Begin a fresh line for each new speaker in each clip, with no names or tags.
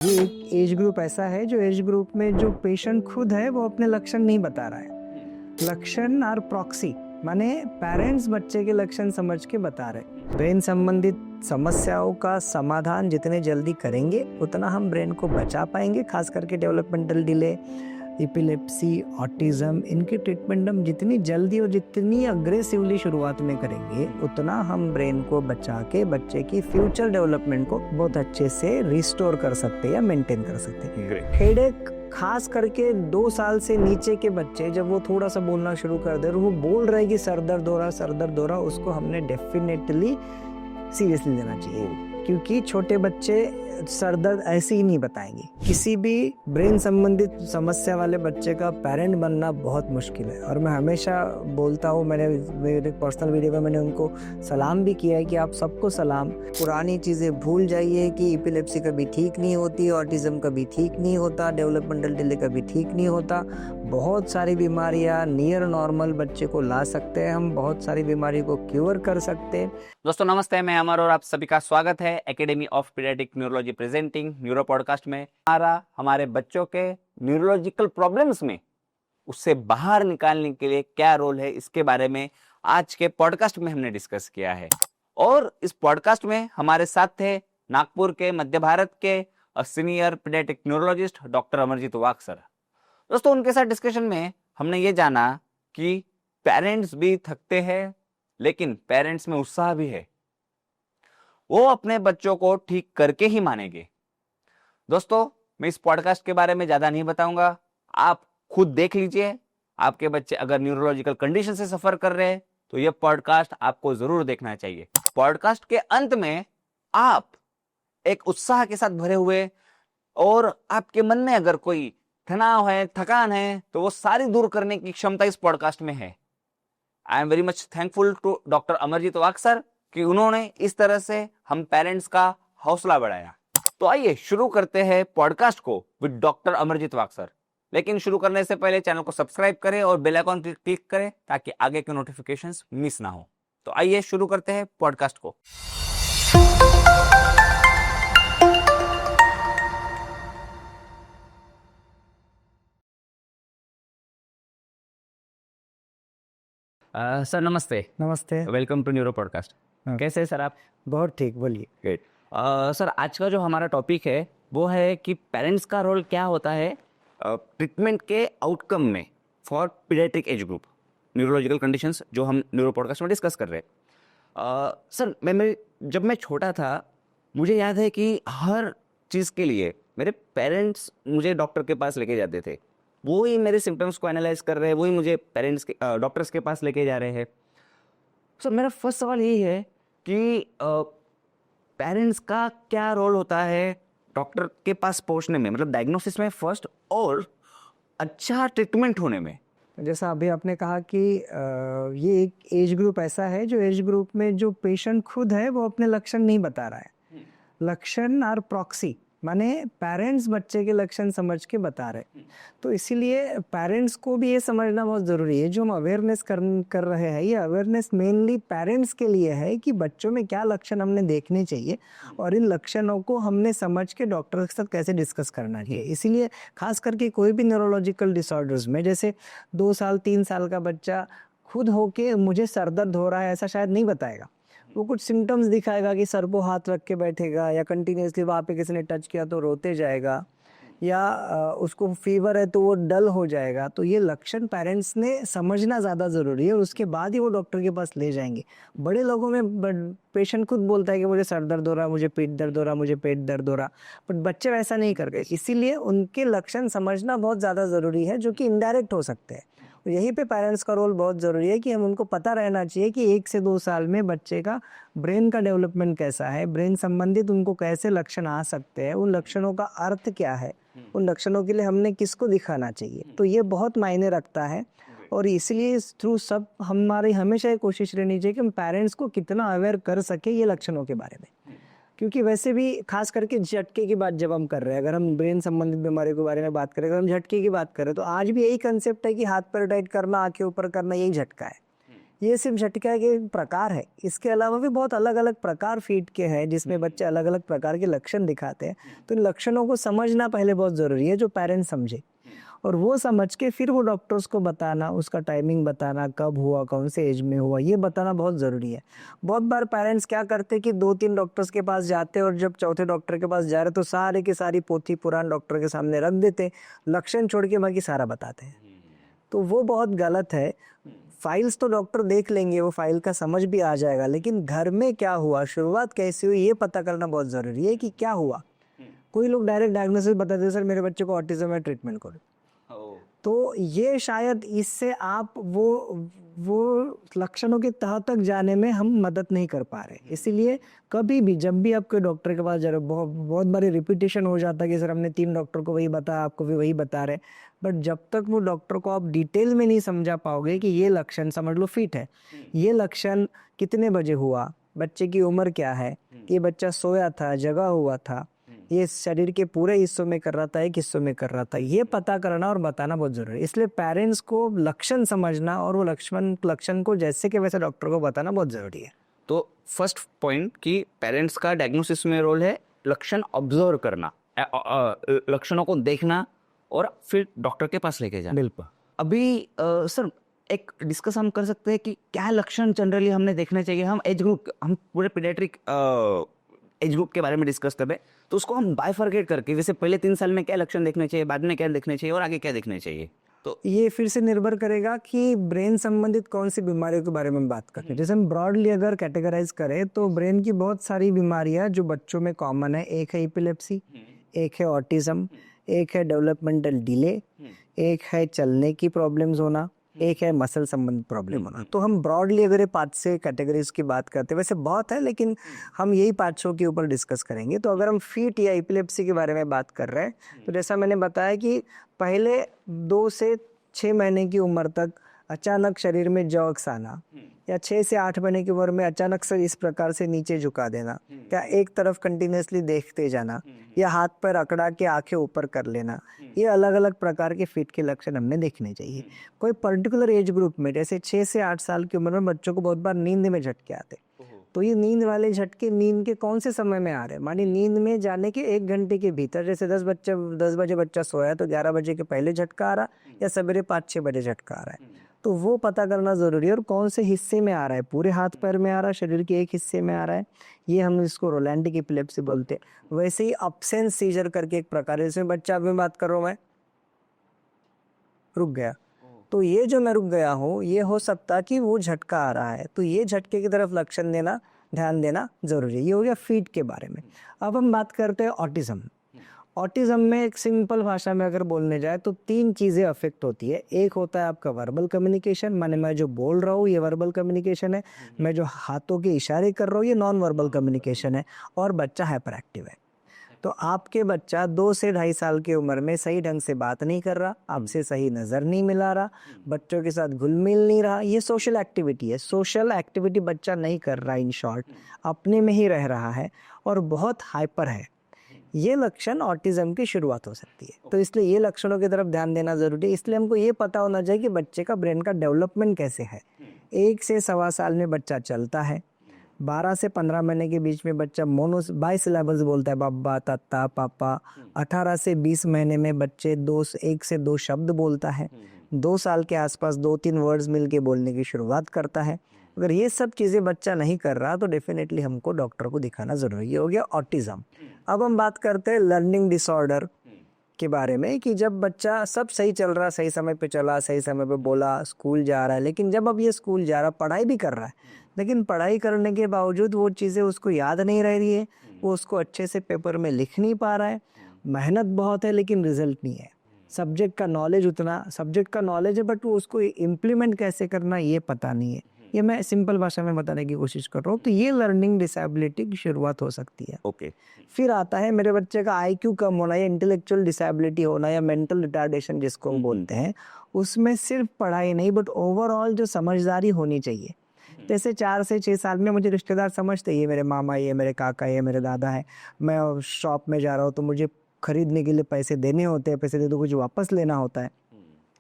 ये एक age group ऐसा है जो एज ग्रुप में जो पेशेंट खुद है वो अपने लक्षण नहीं बता रहा है। लक्षण और प्रॉक्सी माने पेरेंट्स बच्चे के लक्षण समझ के बता रहे। ब्रेन संबंधित समस्याओं का समाधान जितने जल्दी करेंगे उतना हम ब्रेन को बचा पाएंगे, खास करके डेवलपमेंटल डिले, एपिलेप्सी, ऑटिज्म, इनकी ट्रीटमेंट हम जितनी जल्दी और जितनी अग्रेसिवली शुरुआत में करेंगे उतना हम ब्रेन को बचा के बच्चे की फ्यूचर डेवलपमेंट को बहुत अच्छे से रिस्टोर कर सकते हैं या मेंटेन कर सकते हैं। हेडेक खास करके 2 साल से नीचे के बच्चे जब वो थोड़ा सा बोलना शुरू कर दे और वो बोल रहे कि सर दर्द हो रहा, उसको हमने डेफिनेटली सीरियसली लेना चाहिए, क्योंकि छोटे बच्चे सर दर्द ऐसे ही नहीं बताएंगे। किसी भी ब्रेन संबंधित समस्या वाले बच्चे का पेरेंट बनना बहुत मुश्किल है और मैं हमेशा बोलता हूँ, मैंने मेरे पर्सनल वीडियो में मैंने उनको सलाम भी किया है कि आप सबको सलाम, पुरानी चीज़ें भूल जाइए कि एपिलेप्सी कभी ठीक नहीं होती, ऑटिज्म कभी ठीक नहीं होता, डेवलपमेंटल डिले कभी ठीक नहीं होता। बहुत सारी बीमारियाँ नियर नॉर्मल बच्चे को ला सकते हैं, हम बहुत सारी बीमारी को क्योर कर सकते हैं।
दोस्तों नमस्ते, मैं अमर और आप सभी का स्वागत है academy of paediatric neurology presenting neuro podcast में। हमारे बच्चों के न्यूरोलॉजिकल प्रॉब्लम्स में उससे बाहर निकालने के लिए क्या रोल है, इसके बारे में आज के पॉडकास्ट में हमने डिस्कस किया है। और इस पॉडकास्ट में हमारे साथ थे नागपुर के, मध्य भारत के senior paediatric neurologist doctor Amarjeet Wagh sir. दोस्तों उनके साथ डिस्कशन में हमने ये जाना कि पेरेंट्स भी थकते हैं लेकिन पेरेंट्स में उत्साह भी है, वो अपने बच्चों को ठीक करके ही मानेंगे। दोस्तों मैं इस पॉडकास्ट के बारे में ज्यादा नहीं बताऊंगा, आप खुद देख लीजिए। आपके बच्चे अगर न्यूरोलॉजिकल कंडीशन से सफर कर रहे हैं तो यह पॉडकास्ट आपको जरूर देखना चाहिए। पॉडकास्ट के अंत में आप एक उत्साह के साथ भरे हुए और आपके मन में अगर कोई तनाव है, थकान है, तो वो सारी दूर करने की क्षमता इस पॉडकास्ट में है। I am very much thankful to doctor Amarjeet Wagh sir कि उन्होंने इस तरह से हम पेरेंट्स का हौसला बढ़ाया। तो आइए शुरू करते हैं पॉडकास्ट को with doctor Amarjeet Wagh sir. लेकिन शुरू करने से पहले चैनल को सब्सक्राइब करें और बेल आइकॉन क्लिक करें ताकि आगे के नोटिफिकेशंस मिस ना हो। तो आइए शुरू करते हैं पॉडकास्ट को। सर नमस्ते।
नमस्ते।
Welcome to neuro podcast. कैसे हैं सर आप?
बहुत ठीक, बोलिए।
ग्रेट। सर आज का जो हमारा टॉपिक है वो है कि पेरेंट्स का रोल क्या होता है ट्रीटमेंट के आउटकम में for paediatric age group neurological conditions, जो हम न्यूरो पॉडकास्ट में डिस्कस कर रहे हैं। सर जब मैं छोटा था मुझे याद है कि हर चीज़ के लिए मेरे पेरेंट्स मुझे डॉक्टर के पास लेके जाते थे। वो ही मेरे सिम्टम्स को एनालाइज कर रहे हैं, वही मुझे डॉक्टर्स के पास लेके जा रहे हैं। सर मेरा फर्स्ट सवाल यही है कि पेरेंट्स का क्या रोल होता है डॉक्टर के पास पहुंचने में, मतलब डायग्नोसिस में फर्स्ट और अच्छा ट्रीटमेंट होने में।
जैसा अभी आपने कहा कि ये एक एज ग्रुप ऐसा है जो एज ग्रुप में जो पेशेंट खुद है वो अपने लक्षण नहीं बता रहा है। लक्षण और प्रॉक्सी माने पेरेंट्स बच्चे के लक्षण समझ के बता रहे। तो इसीलिए पेरेंट्स को भी ये समझना बहुत ज़रूरी है। जो हम अवेयरनेस कर रहे हैं, ये अवेयरनेस मेनली पेरेंट्स के लिए है कि बच्चों में क्या लक्षण हमने देखने चाहिए और इन लक्षणों को हमने समझ के डॉक्टर के साथ कैसे डिस्कस करना चाहिए। इसीलिए खास करके कोई भी न्यूरोलॉजिकल डिसऑर्डर्स में, जैसे 2 साल 3 साल का बच्चा खुद होके मुझे सर दर्द हो रहा है ऐसा शायद नहीं बताएगा। वो कुछ सिम्टम्स दिखाएगा कि सर को हाथ रख के बैठेगा या कंटिन्यूसली वहाँ पे किसी ने टच किया तो रोते जाएगा, या उसको फीवर है तो वो डल हो जाएगा। तो ये लक्षण पेरेंट्स ने समझना ज़्यादा ज़रूरी है और उसके बाद ही वो डॉक्टर के पास ले जाएंगे। बड़े लोगों में पेशेंट खुद बोलता है कि मुझे सर दर्द हो रहा है, मुझे पीठ दर्द हो रहा है, मुझे पेट दर्द हो रहा, बट बच्चे वैसा नहीं कर गए। इसीलिए उनके लक्षण समझना बहुत ज़्यादा ज़रूरी है, जो कि इनडायरेक्ट हो सकते हैं। यहीं पे पेरेंट्स का रोल बहुत ज़रूरी है कि हम उनको पता रहना चाहिए कि 1 से 2 साल में बच्चे का ब्रेन का डेवलपमेंट कैसा है, ब्रेन संबंधित उनको कैसे लक्षण आ सकते हैं, उन लक्षणों का अर्थ क्या है, उन लक्षणों के लिए हमने किसको दिखाना चाहिए। तो ये बहुत मायने रखता है और इसलिए थ्रू सब हमारी हमेशा ये कोशिश रहनी चाहिए कि हम पेरेंट्स को कितना अवेयर कर सके ये लक्षणों के बारे में। क्योंकि वैसे भी खास करके झटके की बात जब हम कर रहे हैं, अगर हम ब्रेन संबंधित बीमारियों के बारे में बात करें, अगर हम झटके की बात करें तो आज भी यही कंसेप्ट है कि हाथ पैर टाइट करना, आंखें ऊपर करना, यही झटका है। ये सिर्फ झटका के प्रकार है, इसके अलावा भी बहुत अलग अलग प्रकार फीट के हैं जिसमें बच्चे अलग अलग प्रकार के लक्षण दिखाते हैं। तो इन लक्षणों को समझना पहले बहुत ज़रूरी है, जो पेरेंट्स समझे, और वो समझ के फिर वो डॉक्टर्स को बताना, उसका टाइमिंग बताना, कब हुआ, कौन से एज में हुआ, ये बताना बहुत ज़रूरी है। बहुत बार पेरेंट्स क्या करते हैं कि 2-3 डॉक्टर्स के पास जाते हैं और जब चौथे डॉक्टर के पास जा रहे तो सारे की सारी पोथी पुराण डॉक्टर के सामने रख देते, लक्षण छोड़ के बाकी सारा बताते हैं। तो वो बहुत गलत है। फाइल्स तो डॉक्टर देख लेंगे, वो फाइल का समझ भी आ जाएगा, लेकिन घर में क्या हुआ, शुरुआत कैसी हुई, ये पता करना बहुत ज़रूरी है कि क्या हुआ। कोई लोग डायरेक्ट डायग्नोसिस बता देते, सर मेरे बच्चे को ऑटिज्म है, ट्रीटमेंट करो। तो ये शायद इससे आप वो लक्षणों के तह तक जाने में हम मदद नहीं कर पा रहे। इसीलिए कभी भी जब भी आपके डॉक्टर के पास जा रहे हो, बहुत बारी रिपीटेशन हो जाता है कि सर हमने 3 डॉक्टर को वही बताया, आपको भी वही बता रहे, बट जब तक वो डॉक्टर को आप डिटेल में नहीं समझा पाओगे कि ये लक्षण समझ लो फिट है, ये लक्षण कितने बजे हुआ, बच्चे की उम्र क्या है, ये बच्चा सोया था, जगा हुआ था, ये शरीर के पूरे हिस्सों में कर रहा था, एक हिस्सों में कर रहा था, ये पता करना और बताना बहुत जरूरी है। इसलिए पेरेंट्स को लक्षण समझना और वो लक्षण को जैसे कि वैसे डॉक्टर को बताना बहुत जरूरी है।
तो फर्स्ट पॉइंट कि पेरेंट्स का डायग्नोसिस में रोल है लक्षण ऑब्जर्व करना, लक्षणों को देखना और फिर डॉक्टर के पास लेके जाना।
बिल्कुल।
अभी सर एक डिस्कस हम कर सकते हैं कि क्या लक्षण जनरली हमने देखने चाहिए। हम एज ग्रुप, हम पूरे पीडियाट्रिक एज ग्रुप के बारे में डिस्कस कर रहे हैं, तो उसको हम बाइफरकेट करके, जैसे पहले 3 साल में क्या लक्षण देखने चाहिए, बाद में क्या देखने चाहिए और आगे क्या देखने चाहिए, तो
ये फिर से निर्भर करेगा कि ब्रेन संबंधित कौन सी बीमारियों के बारे में बात करते हैं। जैसे हम ब्रॉडली अगर कैटेगराइज करें तो ब्रेन की बहुत सारी बीमारियां जो बच्चों में कॉमन है, एक है एपिलेप्सी, एक है ऑटिज्म, एक है डेवलपमेंटल डिले, एक है चलने की प्रॉब्लम्स होना, एक है मसल संबंधित प्रॉब्लम होना। तो हम ब्रॉडली अगर ये 5 से कैटेगरीज की बात करते हैं, वैसे बहुत है लेकिन हम यही 500 के ऊपर डिस्कस करेंगे। तो अगर हम फीट या एपिलेप्सी के बारे में बात कर रहे हैं तो जैसा मैंने बताया कि पहले 2 से 6 महीने की उम्र तक अचानक शरीर में जर्क्स आना, या 6 से 8 महीने की उम्र में अचानक से इस प्रकार से नीचे झुका देना, या एक तरफ कंटिन्यूसली देखते जाना, या हाथ पर अकड़ा के आंखें ऊपर कर लेना, ये अलग अलग प्रकार के फिट के लक्षण हमने देखने चाहिए। कोई पर्टिकुलर एज ग्रुप में जैसे 6 से 8 साल की उम्र में बच्चों को बहुत बार नींद में झटके आते, तो ये नींद वाले झटके नींद के कौन से समय में आ रहे हैं, मानी नींद में जाने के 1 घंटे के भीतर, जैसे 10 बजे बच्चा सोया तो 11 बजे के पहले झटका आ रहा, या सवेरे 5-6 बजे झटका आ रहा है, तो वो पता करना जरूरी है। और कौन से हिस्से में आ रहा है, पूरे हाथ पैर में आ रहा है, शरीर के एक हिस्से में आ रहा है, ये हम इसको रोलैंडिक एपिलेप्सी बोलते हैं। वैसे ही अब्सेंस सीजर करके एक प्रकार है, जिसमें बच्चा, अभी बात कर रहा हूँ मैं, रुक गया, तो ये जो मैं रुक गया हूँ, ये हो सकता कि वो झटका आ रहा है, तो ये झटके की तरफ लक्षण देना, ध्यान देना जरूरी है। ये हो गया फीट के बारे में। अब हम बात करते हैं ऑटिज्म। ऑटिज्म में एक सिंपल भाषा में अगर बोलने जाए तो 3 चीज़ें अफेक्ट होती है। एक होता है आपका वर्बल कम्युनिकेशन, माने मैं जो बोल रहा हूँ ये वर्बल कम्युनिकेशन है, मैं जो हाथों के इशारे कर रहा हूँ ये नॉन वर्बल कम्युनिकेशन है, और बच्चा हाइपर एक्टिव है। तो आपके बच्चा 2 से 2.5 साल की उम्र में सही ढंग से बात नहीं कर रहा, आपसे सही नज़र नहीं मिला रहा, बच्चों के साथ घुल मिल नहीं रहा, ये सोशल एक्टिविटी है। सोशल एक्टिविटी बच्चा नहीं कर रहा, इन शॉर्ट अपने में ही रह रहा है और बहुत हाइपर है, ये लक्षण ऑटिज्म की शुरुआत हो सकती है। तो इसलिए ये लक्षणों की तरफ ध्यान देना जरूरी है। इसलिए हमको ये पता होना चाहिए कि बच्चे का ब्रेन का डेवलपमेंट कैसे है। 1 से 1.25 साल में बच्चा चलता है, 12 से 15 महीने के बीच में बच्चा बाइसिलेबल्स बोलता है, बाबा, तत्ता, पापा। 18 से 20 महीने में बच्चे 1 से 2 शब्द बोलता है। 2 साल के आसपास 2-3 वर्ड्स मिलके बोलने की शुरुआत करता है। अगर ये सब चीज़ें बच्चा नहीं कर रहा तो डेफिनेटली हमको डॉक्टर को दिखाना जरूरी हो गया ऑटिज्म। अब हम बात करते हैं लर्निंग डिसऑर्डर के बारे में, कि जब बच्चा सब सही चल रहा, सही समय पे चला, सही समय पे बोला, स्कूल जा रहा है, लेकिन जब अब ये स्कूल जा रहा, पढ़ाई भी कर रहा है, लेकिन पढ़ाई करने के बावजूद वो चीज़ें उसको याद नहीं रह रही है, वो उसको अच्छे से पेपर में लिख नहीं पा रहा है, मेहनत बहुत है लेकिन रिजल्ट नहीं है। सब्जेक्ट का नॉलेज है बट वो उसको इम्प्लीमेंट कैसे करना ये पता नहीं है। ये मैं सिंपल भाषा में बताने की कोशिश कर रहा हूँ। तो ये लर्निंग डिसेबिलिटी की शुरुआत हो सकती है।
ओके।
फिर आता है मेरे बच्चे का IQ कम होना, या इंटेलेक्चुअल डिसेबिलिटी होना, या मेंटल रिटार्डेशन जिसको हम बोलते हैं। उसमें सिर्फ पढ़ाई नहीं बट ओवरऑल जो समझदारी होनी चाहिए। जैसे 4 से 6 साल में मुझे रिश्तेदार समझते, ये मेरे मामा, ये मेरे काका, ये मेरे दादा है, मैं शॉप में जा रहा हूँ तो मुझे खरीदने के लिए पैसे देने होते हैं, पैसे दे तो कुछ वापस लेना होता है।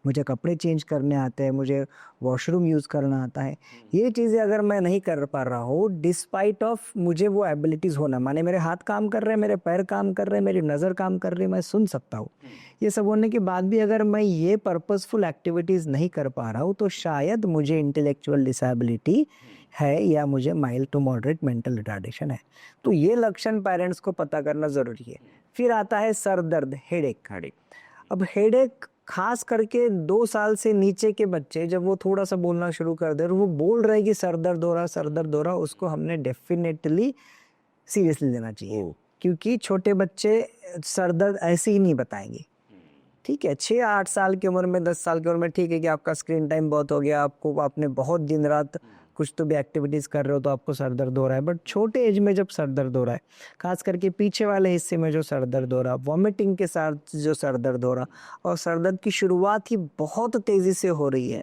मुझे कपड़े चेंज करने आते हैं, मुझे वॉशरूम यूज़ करना आता है। ये चीज़ें अगर मैं नहीं कर पा रहा हूँ डिस्पाइट ऑफ मुझे वो एबिलिटीज़ होना, माने मेरे हाथ काम कर रहे हैं, मेरे पैर काम कर रहे हैं, मेरी नज़र काम कर रही है, मैं सुन सकता हूँ। ये सब होने के बाद भी अगर मैं ये पर्पसफुल एक्टिविटीज़ नहीं कर पा रहा हूँ तो शायद मुझे इंटेलेक्चुअल डिसेबिलिटी है या मुझे mild to moderate mental retardation है। तो ये लक्षण पेरेंट्स को पता करना ज़रूरी है। फिर आता है सर दर्द, हेडेक। अब हेडेक खास करके 2 साल से नीचे के बच्चे जब वो थोड़ा सा बोलना शुरू कर दे और वो बोल रहे कि सर दर्द हो रहा, उसको हमने डेफिनेटली सीरियसली लेना चाहिए। क्योंकि छोटे बच्चे सर दर्द ऐसे ही नहीं बताएंगे। ठीक है, 6-8 साल की उम्र में, 10 साल की उम्र में ठीक है कि आपका स्क्रीन टाइम बहुत हो गया, आपने बहुत दिन रात कुछ तो भी एक्टिविटीज़ कर रहे हो तो आपको सर दर्द हो रहा है। बट छोटे एज में जब सर दर्द हो रहा है, खास करके पीछे वाले हिस्से में जो सर दर्द हो रहा, वॉमिटिंग के साथ जो सर दर्द हो रहा और सर दर्द की शुरुआत ही बहुत तेज़ी से हो रही है,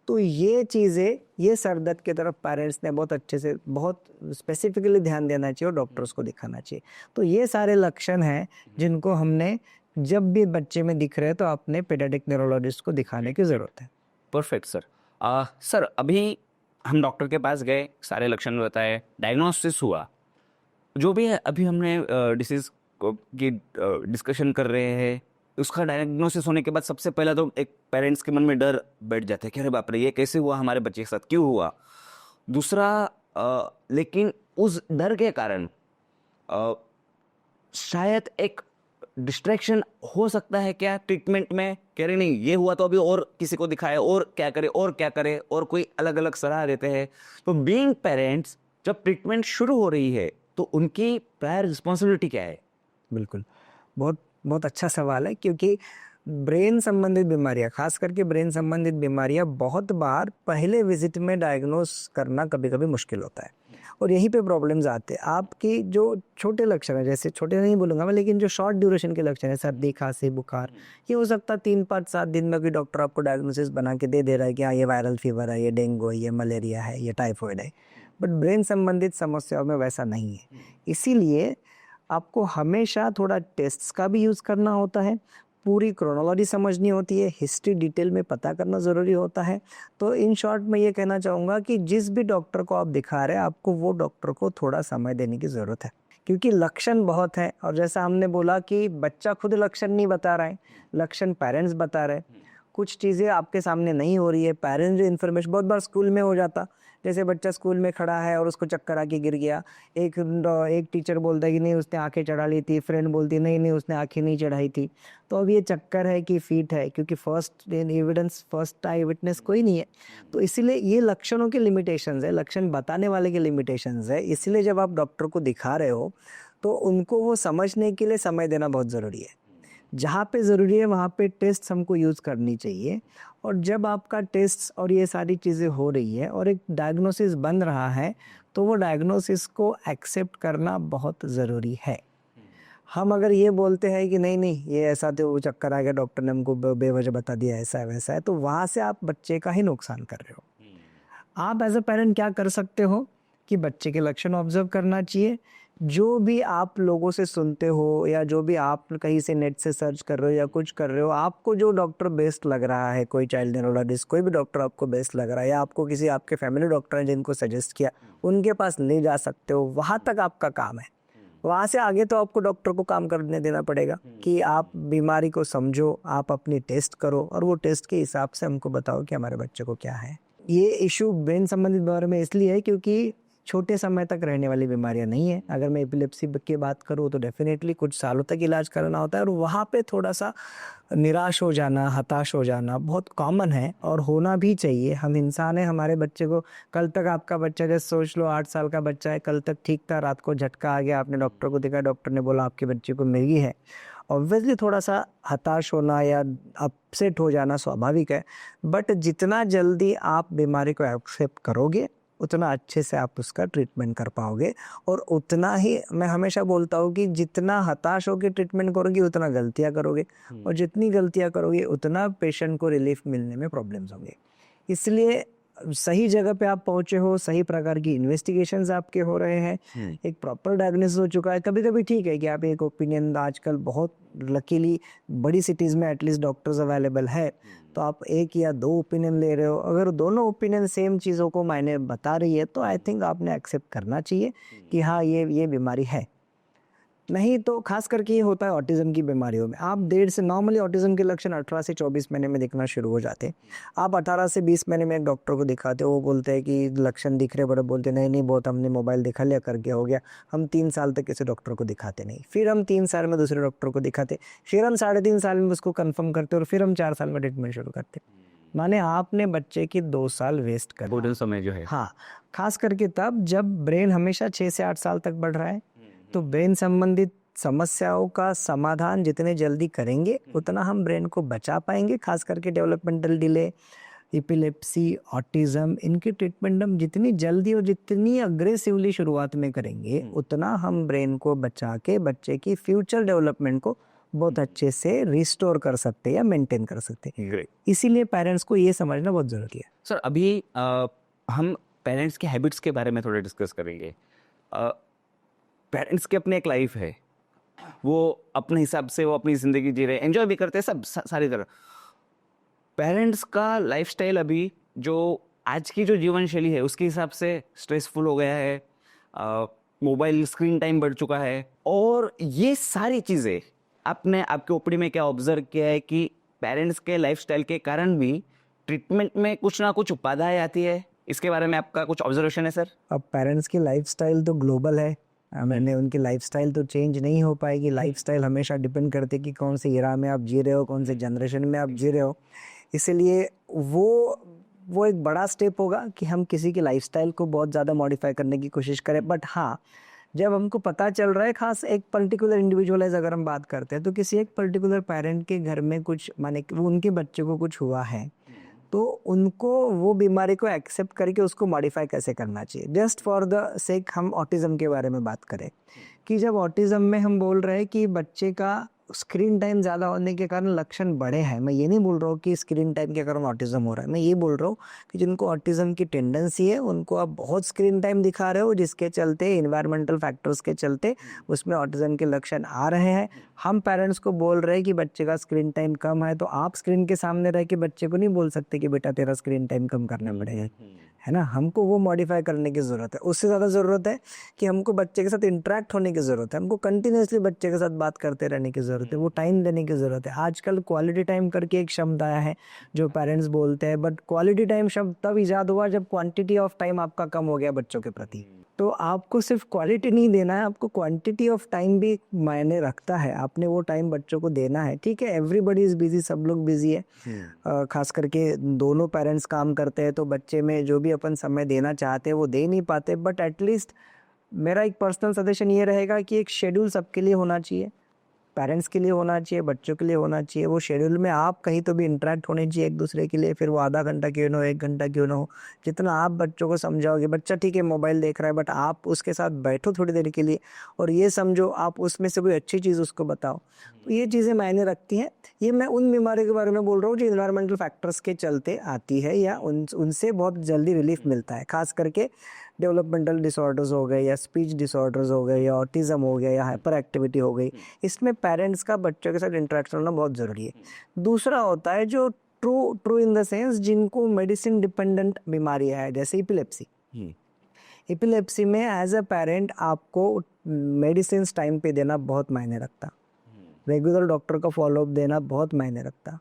तो ये चीज़ें, ये सर दर्द की तरफ पेरेंट्स ने बहुत अच्छे से, बहुत स्पेसिफिकली ध्यान देना चाहिए और डॉक्टर्स को दिखाना चाहिए। तो ये सारे लक्षण हैं जिनको हमने जब भी बच्चे में दिख रहे हैं तो अपने पीडियाट्रिक न्यूरोलॉजिस्ट को दिखाने की ज़रूरत है।
Perfect sir. सर अभी हम डॉक्टर के पास गए, सारे लक्षण बताए, डायग्नोसिस हुआ, जो भी है अभी हमने डिसीज की डिस्कशन कर रहे हैं, उसका डायग्नोसिस होने के बाद सबसे पहला तो एक पेरेंट्स के मन में डर बैठ जाता है कि अरे बाप रे ये कैसे हुआ, हमारे बच्चे के साथ क्यों हुआ। दूसरा लेकिन उस डर के कारण शायद एक डिस्ट्रैक्शन हो सकता है क्या ट्रीटमेंट में, कह रहे नहीं ये हुआ तो अभी और किसी को दिखाए और क्या करे और कोई अलग अलग सलाह देते हैं। तो बीइंग पेरेंट्स जब ट्रीटमेंट शुरू हो रही है तो उनकी प्रायर रिस्पॉन्सिबिलिटी क्या है?
बिल्कुल, बहुत बहुत अच्छा सवाल है, क्योंकि ब्रेन संबंधित बीमारियां, खास करके ब्रेन संबंधित बीमारियां बहुत बार पहले विजिट में डायग्नोस करना कभी कभी मुश्किल होता है और यहीं पे प्रॉब्लम्स आते हैं। आपकी जो छोटे लक्षण है, जैसे छोटे नहीं बोलूँगा मैं, लेकिन जो शॉर्ट ड्यूरेशन के लक्षण है, सर्दी, खांसी, बुखार, ये हो सकता है 3-5-7 दिन में कोई डॉक्टर आपको डायग्नोसिस बना के दे रहा है कि हाँ ये वायरल फीवर है, ये डेंगू है, ये मलेरिया है, ये टाइफॉइड है। बट ब्रेन संबंधित समस्याओं में वैसा नहीं है। इसीलिए आपको हमेशा थोड़ा टेस्ट्स का भी यूज़ करना होता है, पूरी क्रोनोलॉजी समझनी होती है, हिस्ट्री डिटेल में पता करना ज़रूरी होता है। तो इन शॉर्ट मैं ये कहना चाहूँगा कि जिस भी डॉक्टर को आप दिखा रहे हैं, आपको वो डॉक्टर को थोड़ा समय देने की ज़रूरत है, क्योंकि लक्षण बहुत है और जैसा हमने बोला कि बच्चा खुद लक्षण नहीं बता रहा है, लक्षण पेरेंट्स बता रहे हैं। कुछ चीज़ें आपके सामने नहीं हो रही है, पेरेंट्स जो इन्फॉर्मेशन, बहुत बार स्कूल में हो जाता, जैसे बच्चा स्कूल में खड़ा है और उसको चक्कर आके गिर गया, एक टीचर बोलता है कि नहीं उसने आंखें चढ़ा ली थी, फ्रेंड बोलती नहीं नहीं उसने आंखें नहीं चढ़ाई थी। तो अब ये चक्कर है कि फीट है, क्योंकि फर्स्ट आई विटनेस कोई नहीं है। तो इसीलिए ये लक्षणों के लिमिटेशंस है, लक्षण बताने वाले के लिमिटेशंस है। इसलिए जब आप डॉक्टर को दिखा रहे हो तो उनको वो समझने के लिए समय देना बहुत ज़रूरी है। जहाँ पे ज़रूरी है वहाँ पे टेस्ट हमको यूज़ करनी चाहिए, और जब आपका टेस्ट और ये सारी चीज़ें हो रही है और एक डायग्नोसिस बन रहा है तो वो डायग्नोसिस को एक्सेप्ट करना बहुत ज़रूरी है। हम अगर ये बोलते हैं कि नहीं नहीं ये ऐसा तो वो चक्कर आ गया, डॉक्टर ने हमको बेवजह बता दिया ऐसा है वैसा है, तो वहाँ से आप बच्चे का ही नुकसान कर रहे हो। आप एज अ पेरेंट क्या कर सकते हो कि बच्चे के लक्षण ऑब्जर्व करना चाहिए। जो भी आप लोगों से सुनते हो या जो भी आप कहीं से नेट से सर्च कर रहे हो या कुछ कर रहे हो, आपको जो डॉक्टर बेस्ट लग रहा है, कोई चाइल्ड न्यूरोलॉजिस्ट, कोई भी डॉक्टर आपको बेस्ट लग रहा है, या आपको किसी आपके फैमिली डॉक्टर हैं जिनको सजेस्ट किया, उनके पास ले जा सकते हो। वहाँ तक आपका काम है। वहाँ से आगे तो आपको डॉक्टर को काम करने देना पड़ेगा कि आप बीमारी को समझो, आप अपनी टेस्ट करो और वो टेस्ट के हिसाब से हमको बताओ कि हमारे बच्चे को क्या है। ये इशू ब्रेन संबंधित बीमारी में इसलिए है क्योंकि छोटे समय तक रहने वाली बीमारियां नहीं है। अगर मैं एपिलेप्सी की बात करूँ तो डेफिनेटली कुछ सालों तक इलाज करना होता है, और वहाँ पे थोड़ा सा निराश हो जाना, हताश हो जाना बहुत कॉमन है और होना भी चाहिए। हम इंसान हैं, हमारे बच्चे को कल तक, आपका बच्चा जैसे सोच लो 8 साल का बच्चा है, कल तक ठीक था, रात को झटका आ गया, आपने डॉक्टर को दिखाया, डॉक्टर ने बोला आपके बच्चे को मिर्गी है। ऑब्वियसली थोड़ा सा हताश होना या अपसेट हो जाना स्वाभाविक है, बट जितना जल्दी आप बीमारी को एक्सेप्ट करोगे उतना अच्छे से आप उसका ट्रीटमेंट कर पाओगे। और उतना ही मैं हमेशा बोलता हूँ कि जितना हताश होकर ट्रीटमेंट करोगे उतना गलतियाँ करोगे, और जितनी गलतियाँ करोगे उतना पेशेंट को रिलीफ मिलने में प्रॉब्लम्स होंगे। इसलिए सही जगह पे आप पहुंचे हो, सही प्रकार की इन्वेस्टिगेशंस आपके हो रहे हैं, एक प्रॉपर डायग्नोसिस हो चुका है। कभी कभी ठीक है कि आप एक ओपिनियन, आजकल बहुत लकीली बड़ी सिटीज में एटलीस्ट डॉक्टर्स अवेलेबल है, तो आप एक या दो ओपिनियन ले रहे हो, अगर दोनों ओपिनियन सेम चीज़ों को मायने बता रही है तो आई थिंक आपने एक्सेप्ट करना चाहिए कि हाँ ये बीमारी है। नहीं तो खास करके ये होता है ऑटिज्म की बीमारियों में, आप देर से, नॉर्मली ऑटिज्म के लक्षण 18 से 24 महीने में दिखना शुरू हो जाते हैं। आप 18 से 20 महीने में एक डॉक्टर को दिखाते हो, वो बोलते हैं कि लक्षण दिख रहे, बड़े बोलते नहीं नहीं बहुत हमने मोबाइल दिखा लिया करके हो गया। हम 3 साल तक किसी डॉक्टर को दिखाते नहीं, फिर हम 3 साल में दूसरे डॉक्टर को दिखाते, फिर हम 3.5 साल में उसको कन्फर्म करते और फिर हम 4 साल में ट्रीटमेंट शुरू करते। माने आपने बच्चे की 2 साल वेस्ट कर
गोल्डन समय जो है।
हाँ, खास करके तब जब ब्रेन हमेशा 6 से 8 साल तक बढ़ रहा है, तो ब्रेन संबंधित समस्याओं का समाधान जितने जल्दी करेंगे उतना हम ब्रेन को बचा पाएंगे। खास करके डेवलपमेंटल डिले, एपिलेप्सी, ऑटिज्म, इनकी ट्रीटमेंट हम जितनी जल्दी और जितनी अग्रेसिवली शुरुआत में करेंगे उतना हम ब्रेन को बचा के बच्चे की फ्यूचर डेवलपमेंट को बहुत अच्छे से रिस्टोर कर सकते हैं या मेंटेन कर सकते हैं।
ग्रेट।
इसीलिए पेरेंट्स को ये समझना बहुत जरूरी है।
सर अभी हम पेरेंट्स के हैबिट्स के बारे में थोड़ा डिस्कस करेंगे। पेरेंट्स की अपनी एक लाइफ है, वो अपने हिसाब से वो अपनी ज़िंदगी जी रहे हैं, एंजॉय भी करते हैं सब सारी तरह। पेरेंट्स का लाइफस्टाइल अभी जो आज की जो जीवन शैली है उसके हिसाब से स्ट्रेसफुल हो गया है, मोबाइल स्क्रीन टाइम बढ़ चुका है, और ये सारी चीज़ें आपने आपके ओपीडी में क्या ऑब्जर्व किया है कि पेरेंट्स के लाइफस्टाइल के कारण भी ट्रीटमेंट में कुछ ना कुछ बाधाएं आती है? इसके बारे में आपका कुछ ऑब्जर्वेशन है सर?
अब पेरेंट्स की लाइफस्टाइल तो ग्लोबल है, मैंने उनकी लाइफस्टाइल तो चेंज नहीं हो पाएगी। लाइफस्टाइल हमेशा डिपेंड करती है कि कौन से इरा में आप जी रहे हो, कौन से जनरेशन में आप जी रहे हो। इसलिए वो एक बड़ा स्टेप होगा कि हम किसी की लाइफस्टाइल को बहुत ज़्यादा मॉडिफाई करने की कोशिश करें। बट हाँ, जब हमको पता चल रहा है, खास एक पर्टिकुलर इंडिविजुअलाइज अगर हम बात करते हैं, तो किसी एक पर्टिकुलर पेरेंट के घर में कुछ, माने वो उनके बच्चे को कुछ हुआ है, तो उनको वो बीमारी को एक्सेप्ट करके उसको मॉडिफाई कैसे करना चाहिए। जस्ट फॉर द सेक हम ऑटिज्म के बारे में बात करें कि जब ऑटिज्म में हम बोल रहे हैं कि बच्चे का स्क्रीन टाइम ज़्यादा होने के कारण लक्षण बड़े हैं, मैं ये नहीं बोल रहा हूँ कि स्क्रीन टाइम के कारण ऑटिज्म हो रहा है, मैं ये बोल रहा हूँ कि जिनको ऑटिज्म की टेंडेंसी है उनको आप बहुत स्क्रीन टाइम दिखा रहे हो, जिसके चलते इन्वायरमेंटल फैक्टर्स के चलते उसमें ऑटिज्म के लक्षण आ रहे हैं। हम पेरेंट्स को बोल रहे हैं कि बच्चे का स्क्रीन टाइम कम है, तो आप स्क्रीन के सामने रह के बच्चे को नहीं बोल सकते कि बेटा तेरा स्क्रीन टाइम कम करना पड़ेगा, है ना। हमको वो मॉडिफाई करने की ज़रूरत है। उससे ज़्यादा ज़रूरत है कि हमको बच्चे के साथ इंटरेक्ट होने की ज़रूरत है, हमको कंटिन्यूसली बच्चे के साथ बात करते रहने की ज़रूरत है, वो टाइम देने की ज़रूरत है। आजकल क्वालिटी टाइम करके एक शब्द आया है जो पेरेंट्स बोलते हैं, बट क्वालिटी टाइम शब्द तब ईजाद हुआ जब क्वांटिटी ऑफ टाइम आपका कम हो गया बच्चों के प्रति। तो आपको सिर्फ क्वालिटी नहीं देना है, आपको क्वांटिटी ऑफ टाइम भी मायने रखता है। आपने वो टाइम बच्चों को देना है। ठीक है, एवरीबॉडी इज़ बिजी, सब लोग बिजी है, खास करके दोनों पेरेंट्स काम करते हैं, तो बच्चे में जो भी अपन समय देना चाहते हैं वो दे नहीं पाते। बट एटलीस्ट मेरा एक पर्सनल सजेशन ये रहेगा कि एक शेड्यूल सबके लिए होना चाहिए, पेरेंट्स के लिए होना चाहिए, बच्चों के लिए होना चाहिए। वो शेड्यूल में आप कहीं तो भी इंटरेक्ट होने चाहिए एक दूसरे के लिए, फिर वो आधा घंटा क्यों ना हो, 1 घंटा क्यों ना हो, जितना आप बच्चों को समझाओगे। बच्चा ठीक है मोबाइल देख रहा है, बट आप उसके साथ बैठो थोड़ी देर के लिए और ये समझो, आप उसमें से कोई अच्छी चीज़ उसको बताओ। तो ये चीज़ें मायने रखती हैं। ये मैं उन बीमारियों के बारे में बोल रहा हूँ जो इन्वायरमेंटल फैक्टर्स के चलते आती है या उनसे बहुत जल्दी रिलीफ मिलता है। खास करके डेवलपमेंटल डिसऑर्डर्स हो गए या स्पीच डिसऑर्डर्स हो गए या ऑटिज्म हो गया या हाइपर एक्टिविटी हो गई, इसमें पेरेंट्स का बच्चों के साथ इंटरेक्शन होना बहुत ज़रूरी है। दूसरा होता है जो ट्रू इन द सेंस जिनको मेडिसिन डिपेंडेंट बीमारियाँ है, जैसे एपिलेप्सी। एपिलेप्सी में एज अ पेरेंट आपको मेडिसिन टाइम पे देना बहुत मायने रखता, रेगुलर डॉक्टर का फॉलोअप देना बहुत मायने रखता,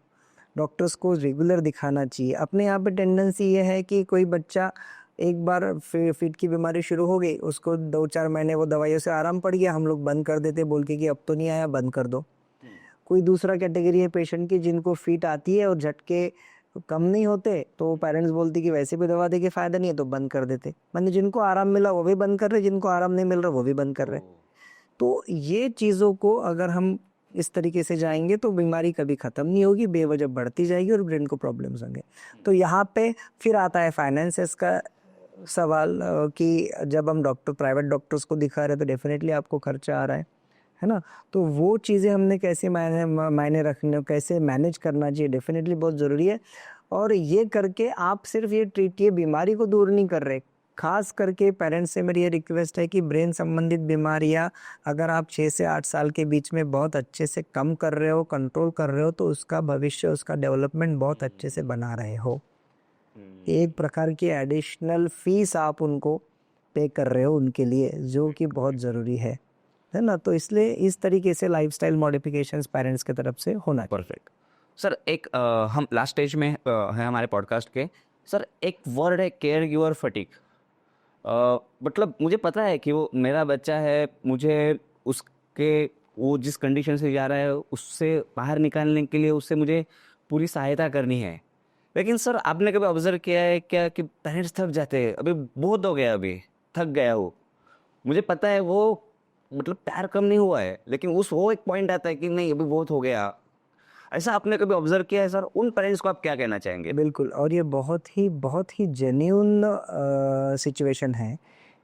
डॉक्टर्स को रेगुलर दिखाना चाहिए। अपने यहाँ पे टेंडेंसी ये है कि कोई बच्चा एक बार फिट की बीमारी शुरू हो गई, उसको 2-4 महीने वो दवाइयों से आराम पड़ गया, हम लोग बंद कर देते बोल के कि अब तो नहीं आया, बंद कर दो। कोई दूसरा कैटेगरी है पेशेंट की जिनको फिट आती है और झटके कम नहीं होते, तो पेरेंट्स बोलते कि वैसे भी दवा दे के फ़ायदा नहीं है, तो बंद कर देते। मतलब जिनको आराम मिला वो भी बंद कर रहे, जिनको आराम नहीं मिल रहा वो भी बंद कर रहे। तो ये चीज़ों को अगर हम इस तरीके से जाएंगे तो बीमारी कभी ख़त्म नहीं होगी, बेवजह बढ़ती जाएगी और ब्रेन को प्रॉब्लम्स होंगे। तो यहाँ पे फिर आता है फाइनेंसेस का सवाल कि जब हम प्राइवेट डॉक्टर्स को दिखा रहे हैं तो डेफिनेटली आपको खर्चा आ रहा है ना। तो वो चीज़ें हमने कैसे मायने रखने, कैसे मैनेज करना चाहिए, डेफिनेटली बहुत ज़रूरी है। और ये करके आप सिर्फ ये बीमारी को दूर नहीं कर रहे। खास करके पेरेंट्स से मेरी ये रिक्वेस्ट है कि ब्रेन संबंधित बीमारियां अगर आप 6 से 8 साल के बीच में बहुत अच्छे से कम कर रहे हो, कंट्रोल कर रहे हो, तो उसका भविष्य, उसका डेवलपमेंट बहुत अच्छे से बना रहे हो। एक प्रकार की एडिशनल फीस आप उनको पे कर रहे हो उनके लिए, जो कि बहुत ज़रूरी है ना। तो इसलिए इस तरीके से लाइफस्टाइल मॉडिफिकेशंस पेरेंट्स की तरफ से होना चाहिए।
Perfect sir. एक हम लास्ट स्टेज में है हमारे पॉडकास्ट के। सर एक वर्ड है केयर गिवर फटीग। मतलब मुझे पता है कि वो मेरा बच्चा है, मुझे उसके वो जिस कंडीशन से जा रहा है उससे बाहर निकालने के लिए उससे मुझे पूरी सहायता करनी है। लेकिन सर आपने कभी ऑब्जर्व किया है क्या कि पेरेंट्स थक जाते हैं, अभी बहुत हो गया, अभी थक गया वो, मुझे पता है वो, मतलब प्यार कम नहीं हुआ है, लेकिन वो एक पॉइंट आता है कि नहीं अभी बहुत हो गया। ऐसा आपने कभी ऑब्जर्व किया है सर? उन पेरेंट्स को आप क्या कहना चाहेंगे?
बिल्कुल, और ये बहुत ही जेन्युइन सिचुएशन है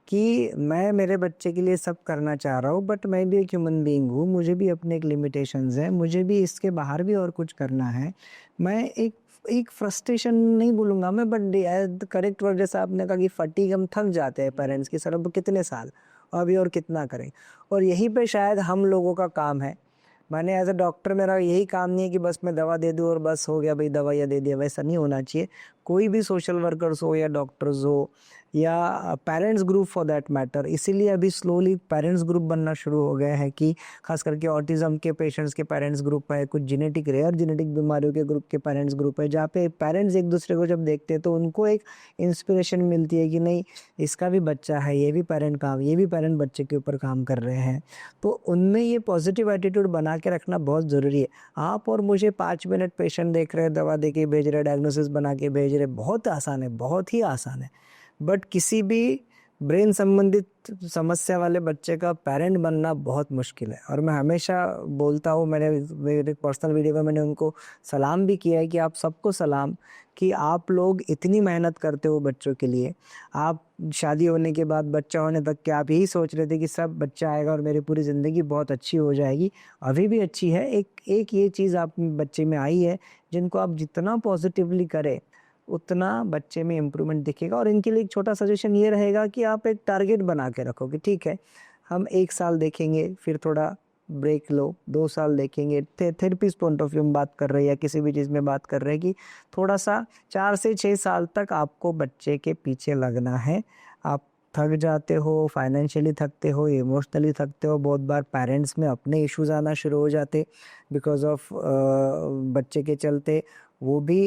कि मैं मेरे बच्चे के लिए सब करना चाह रहा हूँ, बट मैं भी एक ह्यूमन बीइंग हूँ, मुझे भी अपने एक लिमिटेशंस हैं, मुझे भी इसके बाहर भी और कुछ करना है। मैं एक फ्रस्ट्रेशन नहीं बोलूँगा मैं, बट करेक्ट वर्ड जैसा आपने कहा कि फटीग, हम थक जाते हैं पेरेंट्स की। सर अब कितने साल अभी और कितना करें? और यहीं पे शायद हम लोगों का काम है। मैंने एज अ डॉक्टर मेरा यही काम नहीं है कि बस मैं दवा दे दूँ और बस हो गया भाई, दवाइयाँ दे दिया, वैसा नहीं होना चाहिए। कोई भी सोशल वर्कर्स हो या डॉक्टर्स हो या parents group for that matter, इसीलिए अभी स्लोली पेरेंट्स ग्रुप बनना शुरू हो गया है कि खास करके ऑटिज्म के पेशेंट्स के पेरेंट्स ग्रुप है, कुछ रेयर जेनेटिक बीमारियों के ग्रुप के पेरेंट्स ग्रुप है, जहाँ पे पेरेंट्स एक दूसरे को जब देखते हैं तो उनको एक इंस्पिरेशन मिलती है कि नहीं, इसका भी बच्चा है, ये भी पेरेंट बच्चे के ऊपर काम कर रहे हैं। तो उनमें ये पॉजिटिव एटीट्यूड बना के रखना बहुत ज़रूरी है। आप और मुझे 5 मिनट पेशेंट देख रहे हैं, दवा दे के भेज रहे, डायग्नोसिस बना के भेज रहे, बहुत आसान है, बहुत ही आसान है। बट किसी भी ब्रेन संबंधित समस्या वाले बच्चे का पेरेंट बनना बहुत मुश्किल है। और मैं हमेशा बोलता हूँ, मैंने मेरे पर्सनल वीडियो में मैंने उनको सलाम भी किया है कि आप सबको सलाम, कि आप लोग इतनी मेहनत करते हो बच्चों के लिए। आप शादी होने के बाद, बच्चा होने तक के आप यही सोच रहे थे कि सब बच्चा आएगा और मेरी पूरी ज़िंदगी बहुत अच्छी हो जाएगी। अभी भी अच्छी है, एक ये चीज़ आप बच्चे में आई है, जिनको आप जितना पॉजिटिवली करें उतना बच्चे में इम्प्रूवमेंट दिखेगा। और इनके लिए एक छोटा सजेशन ये रहेगा कि आप एक टारगेट बना के रखो कि ठीक है, हम 1 साल देखेंगे, फिर थोड़ा ब्रेक लो, 2 साल देखेंगे। थेरेपिस्ट पॉइंट ऑफ व्यू में बात कर रहे हैं या किसी भी चीज़ में बात कर रहे हैं कि थोड़ा सा 4 से 6 साल तक आपको बच्चे के पीछे लगना है। आप थक जाते हो, फाइनेंशियली थकते हो, इमोशनली थकते हो, बहुत बार पेरेंट्स में अपने इश्यूज आना शुरू हो जाते बिकॉज ऑफ बच्चे के चलते, वो भी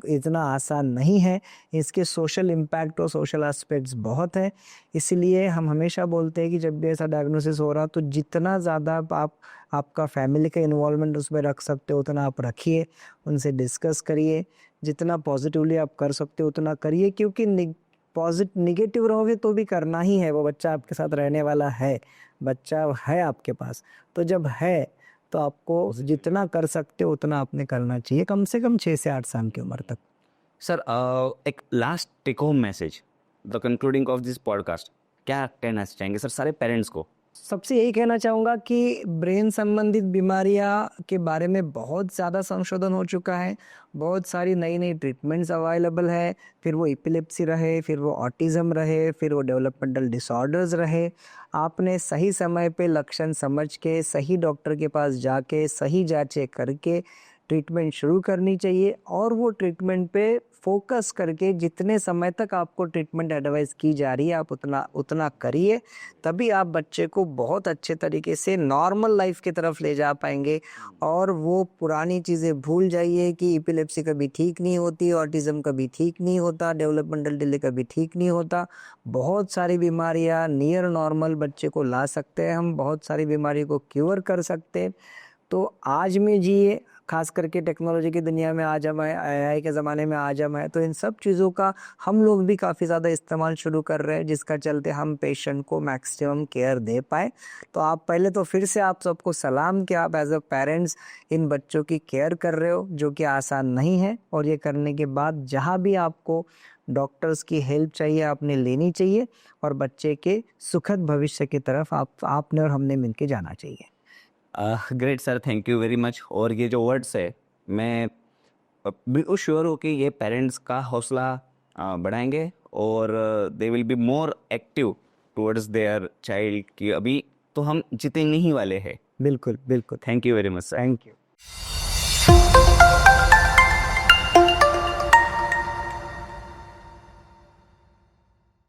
इतना आसान नहीं है। इसके सोशल इम्पैक्ट और सोशल एस्पेक्ट्स बहुत हैं। इसीलिए हम हमेशा बोलते हैं कि जब भी ऐसा डायग्नोसिस हो रहा तो जितना ज़्यादा आप आपका फैमिली का इन्वॉल्वमेंट उसमें रख सकते हो उतना आप रखिए, उनसे डिस्कस करिए, जितना पॉजिटिवली आप कर सकते हो उतना करिए, क्योंकि निगेटिव रहोगे तो भी करना ही है, वो बच्चा आपके साथ रहने वाला है, बच्चा है आपके पास। तो जब है तो आपको जितना कर सकते हो उतना आपने करना चाहिए, कम से कम 6 से 8 साल की उम्र तक।
सर एक last take home message, the concluding of this podcast, क्या कहना चाहेंगे सर सारे पेरेंट्स को?
सबसे यही कहना चाहूँगा कि ब्रेन संबंधित बीमारियाँ के बारे में बहुत ज़्यादा संशोधन हो चुका है, बहुत सारी नई नई ट्रीटमेंट्स अवेलेबल है, फिर वो एपिलेप्सी रहे, फिर वो ऑटिज़म रहे, फिर वो डेवलपमेंटल डिसऑर्डर्स रहे। आपने सही समय पे लक्षण समझ के सही डॉक्टर के पास जाके सही जांचें करके ट्रीटमेंट शुरू करनी चाहिए, और वो ट्रीटमेंट पे फोकस करके जितने समय तक आपको ट्रीटमेंट एडवाइस की जा रही है आप उतना करिए, तभी आप बच्चे को बहुत अच्छे तरीके से नॉर्मल लाइफ की तरफ ले जा पाएंगे। और वो पुरानी चीज़ें भूल जाइए कि एपिलेप्सी कभी ठीक नहीं होती, ऑटिज़म कभी ठीक नहीं होता, डेवलपमेंटल डिले कभी ठीक नहीं होता। बहुत सारी बीमारियां नियर नॉर्मल बच्चे को ला सकते हैं हम, बहुत सारी बीमारियों को क्योर कर सकते हैं। तो आज में जिए, खास करके टेक्नोलॉजी की दुनिया में आज हम AI के ज़माने में आज हम हैं, तो इन सब चीज़ों का हम लोग भी काफ़ी ज़्यादा इस्तेमाल शुरू कर रहे हैं, जिसका चलते हम पेशेंट को मैक्सिमम केयर दे पाए। तो आप पहले तो फिर से आप सबको सलाम कि आप एज अ पेरेंट्स इन बच्चों की केयर कर रहे हो, जो कि आसान नहीं है। और ये करने के बाद जहाँ भी आपको डॉक्टर्स की हेल्प चाहिए आपने लेनी चाहिए, और बच्चे के सुखद भविष्य की तरफ आपने और हमने मिलके जाना चाहिए।
Great sir, thank you very much. और ये जो वर्ड्स है, मैं बिल्कुल श्योर हो कि ये पेरेंट्स का हौसला बढ़ाएंगे और they will be more active towards their child कि अभी तो हम जीतने ही वाले हैं।
बिल्कुल बिल्कुल।
Thank you very much sir.
Thank you.